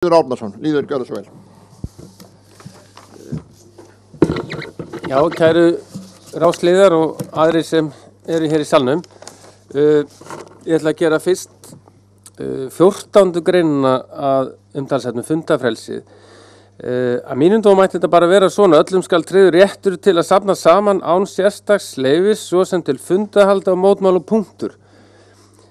Lýður Árnason, Lýður, gjörðu svo vel. Já, kæru ráðsliðar og aðrir sem eru hér í salnum. Ég ætla að gera fyrst 14. greinina að umtalsefnum fundafrelsið. Að mínum dómi ætti þetta bara vera svona: öllum skal tryggður réttur til að safna saman án sérstaks leyfis, svo sem til fundahalda og mótmæla og punktur.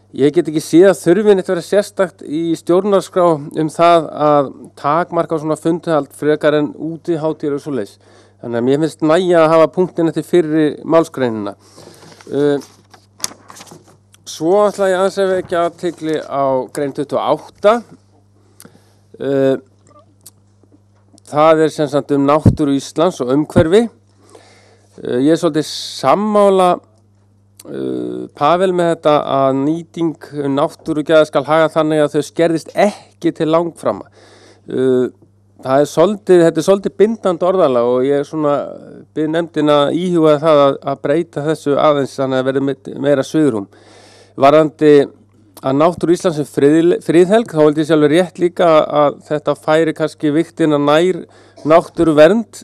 Ég get ekki séð að þurfi neitt vera sérstakt í stjórnarskrá það að takmarka á svona fundahald frekar en útihátíðir og svoleiðis. Þannig að mér finnst nægja að hafa punktin eftir fyrri málsgreinina. Svo ætla ég aðeins að vekja athygli á grein 28. Það sem sagt náttúru Íslands og umhverfi. Ég svolítið sammála Pavel með þetta að nýting náttúrugæða skal haga þannig að þau skerðist ekki til langframa. Þetta er svolítið bindandi orðalag og ég bið nefndina íhuga það að breyta þessu aðeins þannig að verði meira svigrúm. Varðandi að náttúru Íslands friðhelg, þá vildi ég sjálfur rétt líka að þetta færi kannski vigtina nær náttúruvernd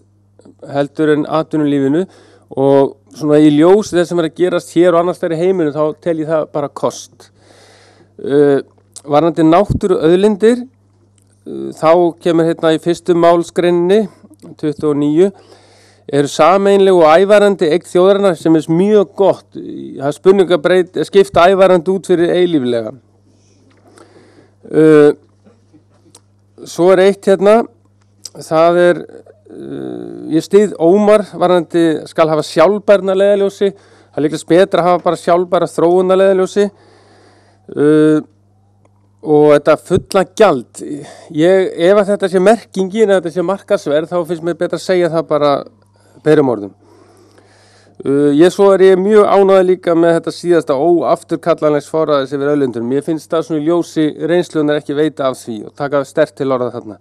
heldur en atvinnulífinu, og svona í ljós þess sem að gerast hér og annars þær í heiminu, þá tel ég það bara kost. Varðandi náttúru auðlindir, þá kemur hérna í fyrstu málsgreininni 29 eru sameiginlegu og ævarandi eign þjóðarinnar, sem er mjög gott. Það er spurning að skipta ævarandi út fyrir eilíflega. Svo er eitt hérna, það er ég styð Ómar varðandi skal hafa sjálfbærna leiðarljósi. Það er líklega betra að hafa bara sjálfbæra þróuna leiðarljósi. Og þetta fulla gjald, ef að þetta sé merkingin, ef þetta sé markaðsverð, þá finnst mér betra að segja það bara berum orðum. Svo er ég mjög ánægður líka með þetta síðasta óafturkallanlegs forræðis yfir auðlindum. Mér finnst það svona í ljósi reynslunar ekki veita af því og taka sterkt til orða þarna.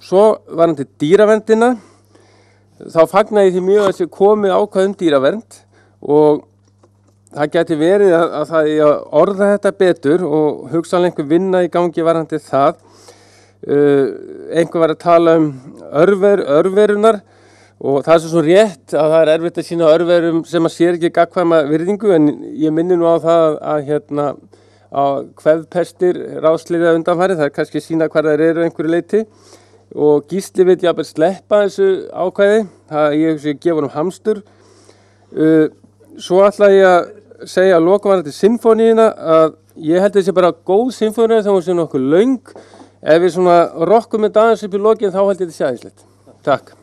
Svo varðandi dýraverndina, þá fagna ég því mjög að sé komið ákvæði dýravernd, og það gæti verið að það er að orða þetta betur og hugsanlega einhver vinna í gangi varðandi það. Einhver var að tala örverunar, og það er svo rétt að það er erfitt að sýna örverum sem að sér ekki gagnkvæma virðingu, en ég minni nú á það að kvefpestir ráðsliða undanfarið, það er kannski sýna hvar þær eru einhverju leyti, og Gísli vill jafnvel sleppa þessu ákvæði, ég gefa honum hamstur. Svo ætla ég að segja að lokum varðandi sinfóníuna að ég held þessi bara góð sinfóníu þegar hún sé nokkuð löng. Ef við rokkum þetta aðeins upp í lokin, þá held ég þetta sé æðislegt. Takk.